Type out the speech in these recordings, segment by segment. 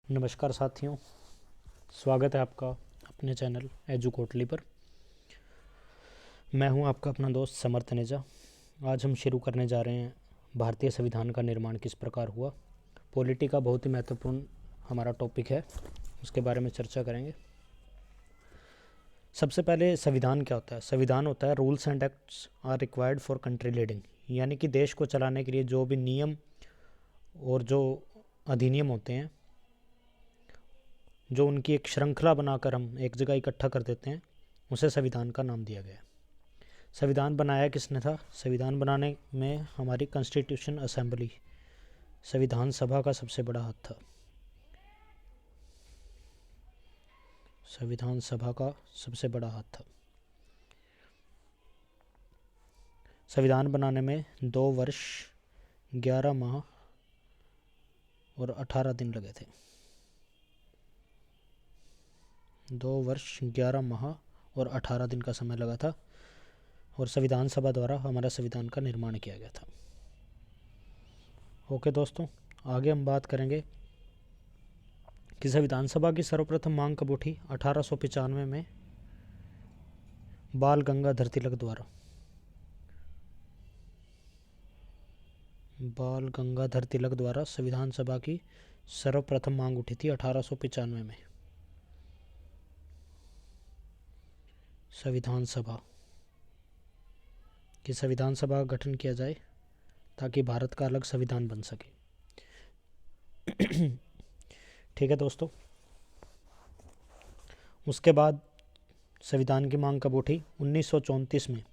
नमस्कार साथियों, स्वागत है आपका अपने चैनल एजू कोटली पर। मैं हूं आपका अपना दोस्त समर तनेजा। आज हम शुरू करने जा रहे हैं भारतीय संविधान का निर्माण किस प्रकार हुआ। पॉलिटी का बहुत ही महत्वपूर्ण हमारा टॉपिक है, उसके बारे में चर्चा करेंगे। सबसे पहले संविधान क्या होता है। संविधान होता है rules and acts are required for country leading, यानी कि देश को चलाने के लिए जो भी नियम और जो अधिनियम होते हैं, जो उनकी एक श्रृंखला बनाकर हम एक जगह इकट्ठा कर देते हैं, उसे संविधान का नाम दिया गया है। संविधान बनाया किसने था? संविधान बनाने में हमारी कॉन्स्टिट्यूशन असेंबली, संविधान सभा का सबसे बड़ा हाथ था। संविधान सभा का सबसे बड़ा हाथ था। संविधान बनाने में 2 वर्ष 11 माह और 18 दिन लगे थे। 2 वर्ष 11 माह और 18 दिन का समय लगा था और संविधान सभा द्वारा हमारा संविधान का निर्माण किया गया था। ओके दोस्तों, आगे हम बात करेंगे कि संविधान सभा की सर्वप्रथम मांग कब उठी। 1895 में बाल गंगाधर तिलक द्वारा। बाल गंगाधर तिलक द्वारा संविधान सभा की सर्वप्रथम मांग उठी थी 1895 में। संविधान सभा कि संविधान सभा का गठन किया जाए ताकि भारत का अलग संविधान बन सके। ठीक है दोस्तों, उसके बाद संविधान की मांग कब उठी? 1934 में।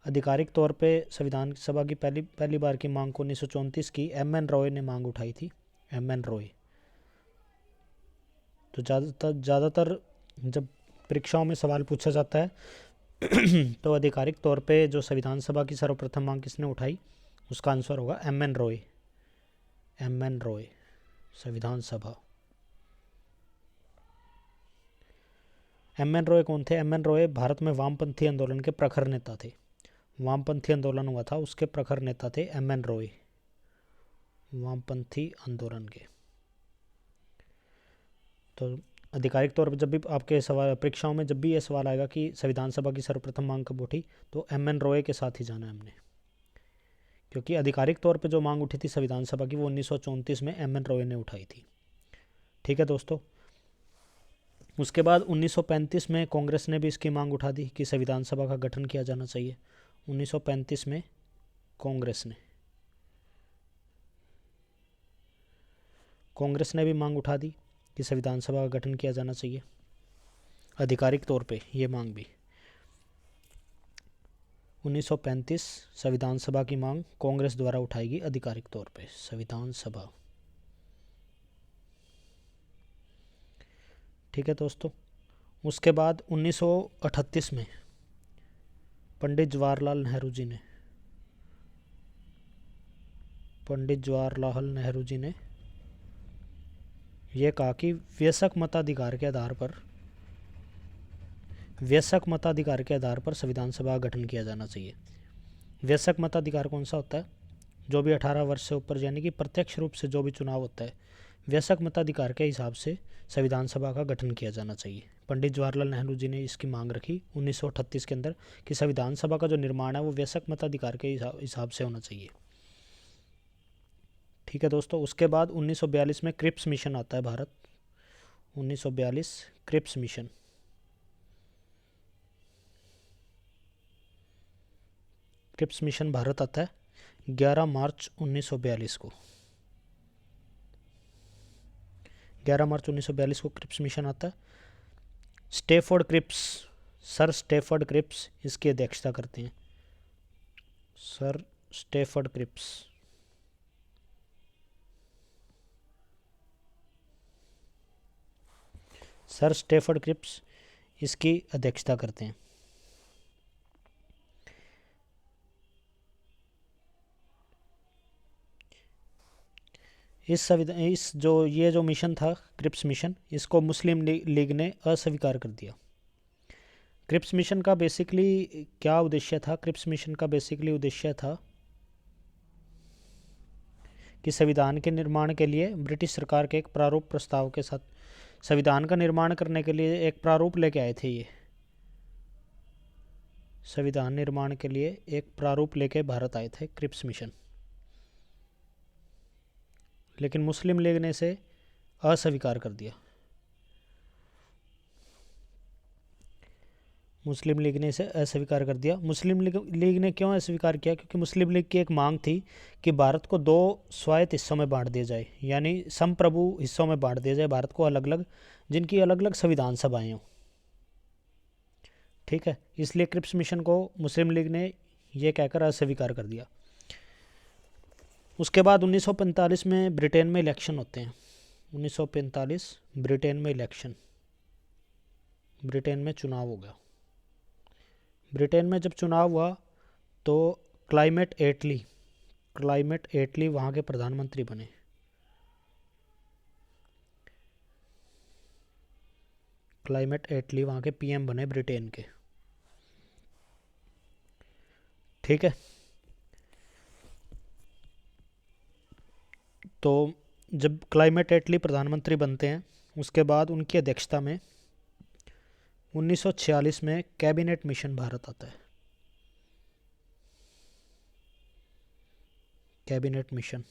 आधिकारिक तौर पे संविधान सभा की पहली बार की मांग को 1934 की एम एन रॉय ने मांग उठाई थी। M N Roy. तो ज़्यादातर जब परीक्षाओं में सवाल पूछा जाता है तो आधिकारिक तौर पे जो संविधान सभा की सर्वप्रथम मांग किसने उठाई, उसका आंसर होगा M N Roy. M N Roy, संविधान सभा। एम एन रॉय कौन थे? एम एन रॉय भारत में वामपंथी आंदोलन के प्रखर नेता थे। वामपंथी आंदोलन हुआ था, उसके प्रखर नेता थे एम एन रॉय, वामपंथी आंदोलन के। तो आधिकारिक तौर पर जब भी आपके सवाल परीक्षाओं में जब भी ये सवाल आएगा कि संविधान सभा की सर्वप्रथम मांग कब उठी, तो एम एन रॉय के साथ ही जाना है हमने, क्योंकि आधिकारिक तौर पे जो मांग उठी थी संविधान सभा की वो 1934 में एम एन रॉय ने उठाई थी। ठीक है दोस्तों, उसके बाद 1935 में कांग्रेस ने भी इसकी मांग उठा दी कि संविधान सभा का गठन किया जाना चाहिए। 1935 में कांग्रेस ने भी मांग उठा दी कि संविधान सभा का गठन किया जाना चाहिए। आधिकारिक तौर पे ये मांग भी 1935 संविधान सभा की मांग कांग्रेस द्वारा उठाएगी आधिकारिक तौर पे, संविधान सभा। ठीक है दोस्तों, उसके बाद 1938 में पंडित जवाहरलाल नेहरू जी ने यह कहा कि वयस्क मताधिकार के आधार पर संविधान सभा का गठन किया जाना चाहिए। वयस्क मताधिकार कौन सा होता है? जो भी 18 वर्ष से ऊपर, यानी कि प्रत्यक्ष रूप से जो भी चुनाव होता है, वयस्क मताधिकार के हिसाब से संविधान सभा का गठन किया जाना चाहिए। पंडित जवाहरलाल नेहरू जी ने इसकी मांग रखी 1938 के अंदर कि संविधान सभा का जो निर्माण है वो वयस्क मताधिकार के हिसाब से होना चाहिए। ठीक है दोस्तों, उसके बाद 1942 में क्रिप्स मिशन आता है भारत। 1942 क्रिप्स मिशन भारत आता है 11 मार्च 1942 को। 11 मार्च 1942 को क्रिप्स मिशन आता है। सर स्टेफर्ड क्रिप्स इसकी अध्यक्षता करते हैं। सर स्टेफर्ड क्रिप्स इसकी अध्यक्षता करते हैं। ये जो मिशन था क्रिप्स मिशन, इसको मुस्लिम लीग ने अस्वीकार कर दिया। क्रिप्स मिशन का बेसिकली क्या उद्देश्य था? क्रिप्स मिशन का बेसिकली उद्देश्य था कि संविधान के निर्माण के लिए ब्रिटिश सरकार के एक प्रारूप प्रस्ताव के साथ, संविधान का निर्माण करने के लिए एक प्रारूप लेके आए थे। ये संविधान निर्माण के लिए एक प्रारूप लेके भारत आए थे क्रिप्स मिशन, लेकिन मुस्लिम लीग ने इसे अस्वीकार कर दिया। मुस्लिम लीग ने इसे अस्वीकार कर दिया। मुस्लिम लीग ने क्यों अस्वीकार किया? क्योंकि मुस्लिम लीग की एक मांग थी कि भारत को 2 स्वायत्त हिस्सों में बांट दिया जाए, यानी संप्रभु हिस्सों में बांट दिया जाए भारत को अलग अलग, जिनकी अलग अलग संविधान सभाएं हों। ठीक है, इसलिए क्रिप्स मिशन को मुस्लिम लीग ने ये कहकर अस्वीकार कर दिया। उसके बाद 1945 में ब्रिटेन में इलेक्शन होते हैं। 1945 ब्रिटेन में इलेक्शन, ब्रिटेन में चुनाव हो गया। ब्रिटेन में जब चुनाव हुआ तो क्लाइमेट एटली वहाँ के प्रधानमंत्री बने। क्लाइमेट एटली वहाँ के पीएम बने ब्रिटेन के। ठीक है, तो जब क्लाइमेट एटली प्रधानमंत्री बनते हैं, उसके बाद उनकी अध्यक्षता में 1946 में कैबिनेट मिशन भारत आता है। कैबिनेट मिशन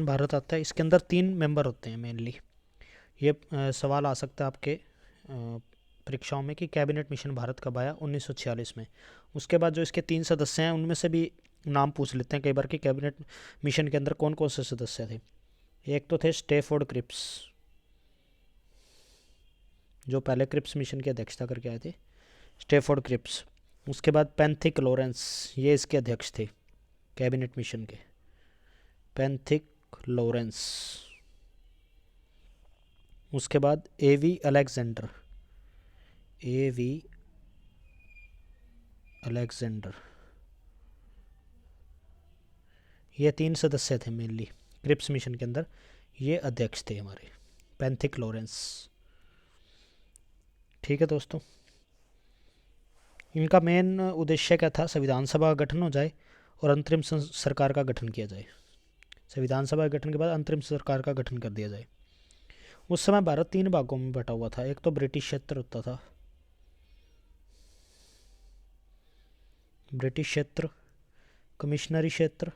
भारत आता है। इसके अंदर 3 मेंबर होते हैं मेनली। ये सवाल आ सकता है आपके परीक्षाओं में कि कैबिनेट मिशन भारत कब आया? 1946 में। उसके बाद जो इसके 3 सदस्य हैं उनमें से भी नाम पूछ लेते हैं कई बार कि कैबिनेट मिशन के अंदर कौन कौन से सदस्य थे। एक तो थे स्टैफोर्ड क्रिप्स, जो पहले क्रिप्स मिशन की अध्यक्षता करके आए थे, स्टैफोर्ड क्रिप्स। उसके बाद पैंथिक लॉरेंस, ये इसके अध्यक्ष थे कैबिनेट मिशन के, पैंथिक लॉरेंस। उसके बाद एवी अलेक्जेंडर, ये 3 सदस्य थे मेनली क्रिप्स मिशन के अंदर। ये अध्यक्ष थे हमारे, पैंथिक लॉरेंस। ठीक है दोस्तों, इनका मेन उद्देश्य क्या था? संविधान सभा का गठन हो जाए और अंतरिम सरकार का गठन किया जाए। संविधान सभा के गठन के बाद अंतरिम सरकार का गठन कर दिया जाए। उस समय भारत 3 भागों में बटा हुआ था। एक तो ब्रिटिश क्षेत्र होता था, ब्रिटिश क्षेत्र, कमिश्नरी क्षेत्र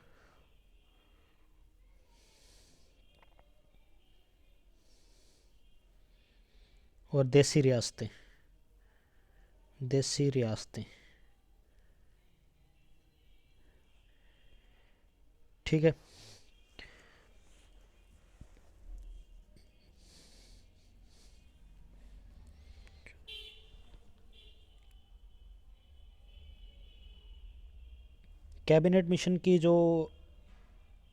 और देसी रियासतें। ठीक है, कैबिनेट मिशन की जो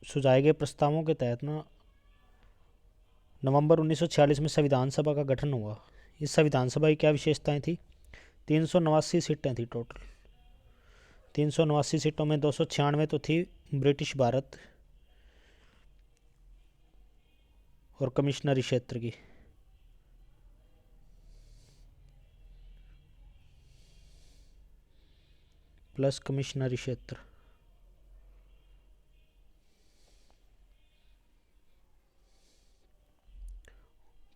सुझाए गए प्रस्तावों के तहत ना नवंबर 1946 में संविधान सभा का गठन हुआ। इस संविधान सभा की क्या विशेषताएं थी? 389 सीटें थी टोटल। 389 सीटों में 296 तो थी ब्रिटिश भारत और कमिश्नरी क्षेत्र की, प्लस कमिश्नरी क्षेत्र।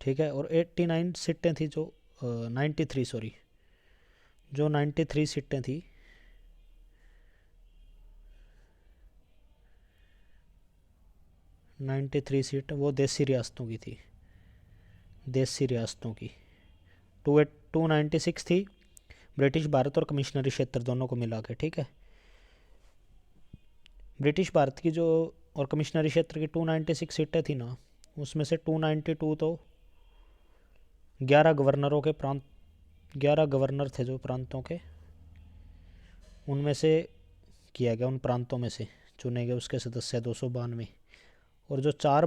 ठीक है, और 89 सीटें थी जो 93 सीटें थी, सीट वो देसी रियासतों की थी। 296 थी ब्रिटिश भारत और कमिश्नरी क्षेत्र दोनों को मिला के। ठीक है, ब्रिटिश भारत की जो और कमिश्नरी क्षेत्र की 296 सीटें थी ना, उसमें से 292 तो 11 गवर्नर थे जो प्रांतों के, उनमें से किया गया, उन प्रांतों में से चुने गए उसके सदस्य 292। और जो 4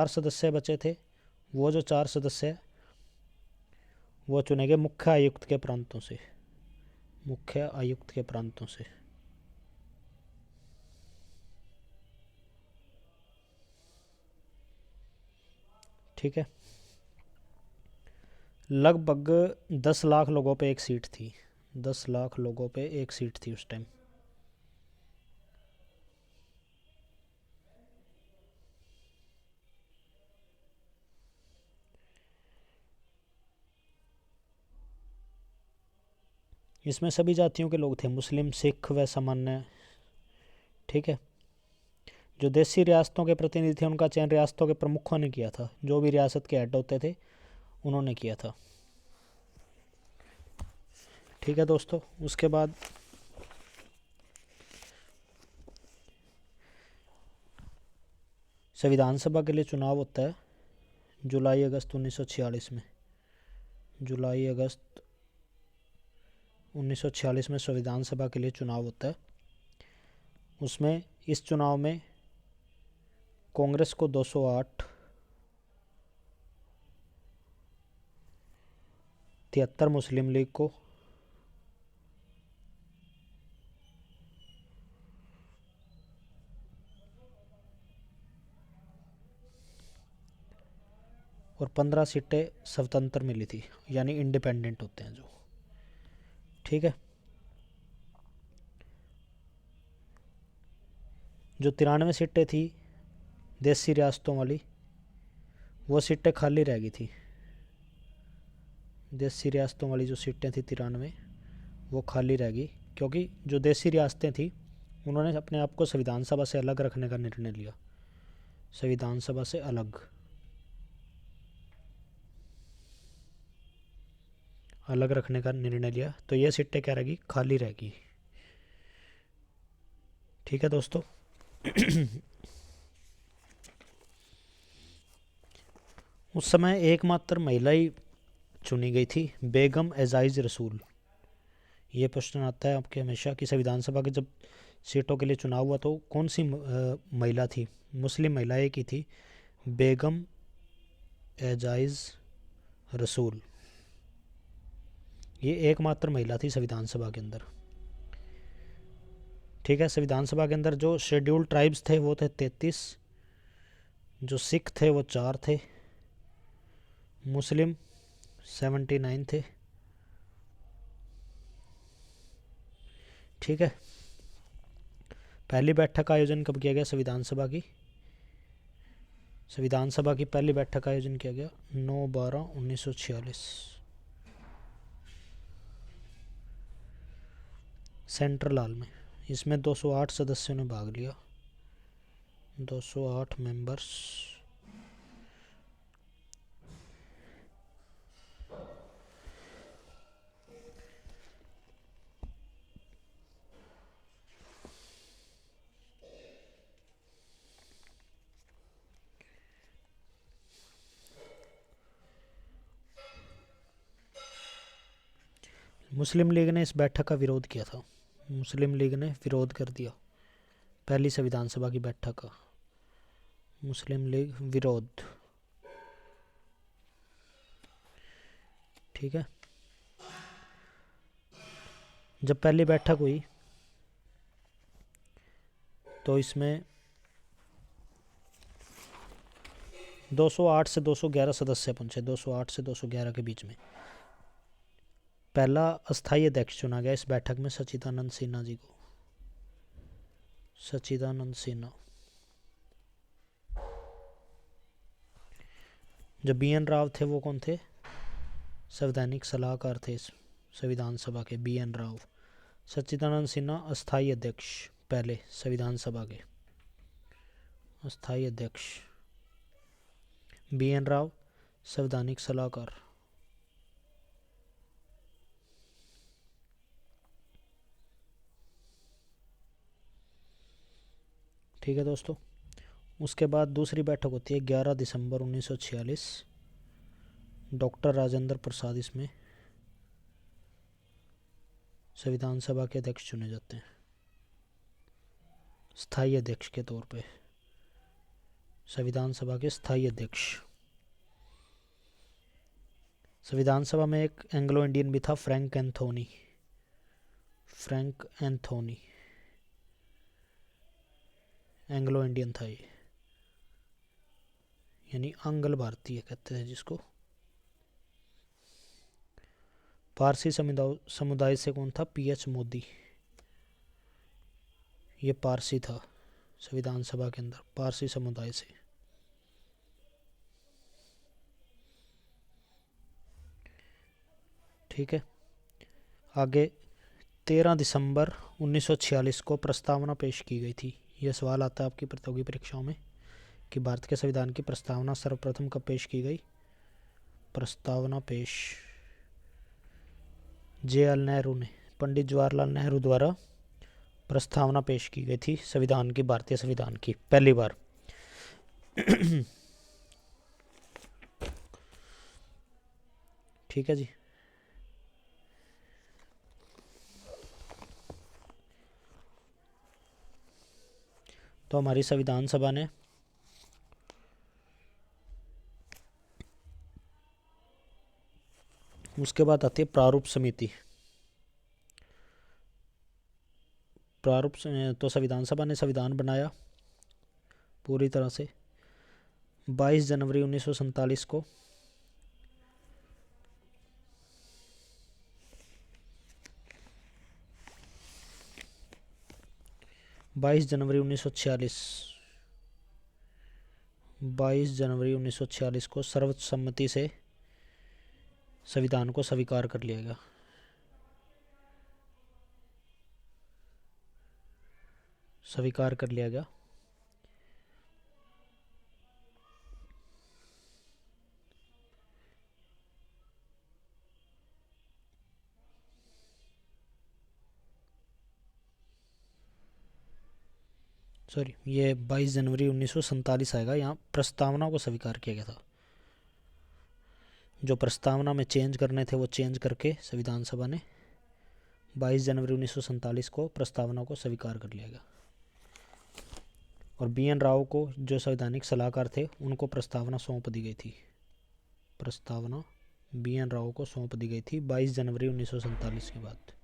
सदस्य बचे थे, वो जो 4 सदस्य वो चुने गए मुख्य आयुक्त के प्रांतों से। ठीक है, लगभग 10 लाख लोगों पे एक सीट थी। 10 लाख लोगों पे एक सीट थी उस टाइम। इसमें सभी जातियों के लोग थे, मुस्लिम, सिख व सामान्य। ठीक है। जो देसी रियासतों के प्रतिनिधि थे उनका चयन रियासतों के प्रमुखों ने किया था, जो भी रियासत के हेड होते थे उन्होंने किया था। ठीक है दोस्तों, उसके बाद संविधान सभा के लिए चुनाव होता है जुलाई अगस्त 1946 में। जुलाई अगस्त 1946 में संविधान सभा के लिए चुनाव होता है। उसमें इस चुनाव में कांग्रेस को 208, 73 मुस्लिम लीग को, और 15 सीटें स्वतंत्र मिली थी, यानी इंडिपेंडेंट होते हैं जो। ठीक है। जो 93 सीटें थी देसी रियासतों वाली, वो सीटें खाली रह गई थी। देसी रियासतों वाली जो सीटें थी 93, वो खाली रह गई, क्योंकि जो देसी रियासतें थी उन्होंने अपने आप को संविधान सभा से अलग रखने का निर्णय लिया। संविधान सभा से अलग रखने का निर्णय लिया, तो ये सीटें क्या रहेगी, खाली रहेगी। ठीक है दोस्तों। उस समय एकमात्र महिला ही चुनी गई थी, बेगम एजाइज रसूल। ये प्रश्न आता है आपके हमेशा कि संविधान सभा के जब सीटों के लिए चुनाव हुआ तो कौन सी महिला थी। मुस्लिम महिला एक ही थी, बेगम एजाइज रसूल। ये एकमात्र महिला थी संविधान सभा के अंदर। ठीक है। संविधान सभा के अंदर जो शेड्यूल्ड ट्राइब्स थे वो थे 33, जो सिख थे वो 4 थे, मुस्लिम 79 थे। ठीक है। पहली बैठक का आयोजन कब किया गया संविधान सभा की? संविधान सभा की पहली बैठक का आयोजन किया गया 9/12/1946 सेंट्रल हॉल में। इसमें 208 सदस्यों ने भाग लिया, 208 मेंबर्स। मुस्लिम लीग ने इस बैठक का विरोध किया था। मुस्लिम लीग ने विरोध कर दिया पहली संविधान सभा की बैठक का। मुस्लिम लीग विरोध। ठीक है। जब पहली बैठक हुई तो इसमें 208 से 211 सदस्य पहुंचे, 208 से 211 के बीच में। पहला अस्थायी अध्यक्ष चुना गया इस बैठक में सच्चिदानंद सिन्हा जी को। सच्चिदानंद सिन्हा। जो BN राव थे वो कौन थे? संवैधानिक सलाहकार थे इस संविधान सभा के, BN राव। सच्चिदानंद सिन्हा अस्थायी अध्यक्ष पहले संविधान सभा के, अस्थायी अध्यक्ष। BN राव संवैधानिक सलाहकार। ठीक है दोस्तों। उसके बाद दूसरी बैठक होती है 11 दिसंबर 1946। डॉक्टर राजेंद्र प्रसाद इसमें संविधान सभा के अध्यक्ष चुने जाते हैं, स्थायी अध्यक्ष के तौर पे। संविधान सभा के स्थायी अध्यक्ष। संविधान सभा में एक एंग्लो इंडियन भी था, Frank Anthony. Frank Anthony Anglo Indian था ये, यानी आंग्ल भारतीय कहते हैं जिसको। पारसी समुदाय से कौन था? PH मोदी। ये पारसी था संविधान सभा के अंदर, पारसी समुदाय से। ठीक है। आगे 13 दिसंबर 1946 को प्रस्तावना पेश की गई थी। यह सवाल आता है आपकी प्रतियोगी परीक्षाओं में कि भारत के संविधान की प्रस्तावना सर्वप्रथम कब पेश की गई। प्रस्तावना पेश जे.एल. नेहरू ने, पंडित जवाहरलाल नेहरू द्वारा प्रस्तावना पेश की गई थी संविधान की, भारतीय संविधान की पहली बार। ठीक है जी। तो हमारी संविधान सभा ने उसके बाद आती है प्रारूप समिति। प्रारूप तो संविधान सभा ने संविधान बनाया पूरी तरह से 22 जनवरी 1947 को। बाईस जनवरी 1946 को सर्वसम्मति से संविधान को स्वीकार कर लिया गया। स्वीकार कर लिया गया। सॉरी, ये 22 जनवरी 1947 आएगा। यहाँ प्रस्तावना को स्वीकार किया गया था। जो प्रस्तावना में चेंज करने थे वो चेंज करके संविधान सभा ने 22 जनवरी 1947 को प्रस्तावना को स्वीकार कर लिया गया। और बी.एन. राव को, जो संवैधानिक सलाहकार थे, उनको प्रस्तावना सौंप दी गई थी। प्रस्तावना बी.एन. राव को सौंप दी गई थी 22 जनवरी 1947 के बाद।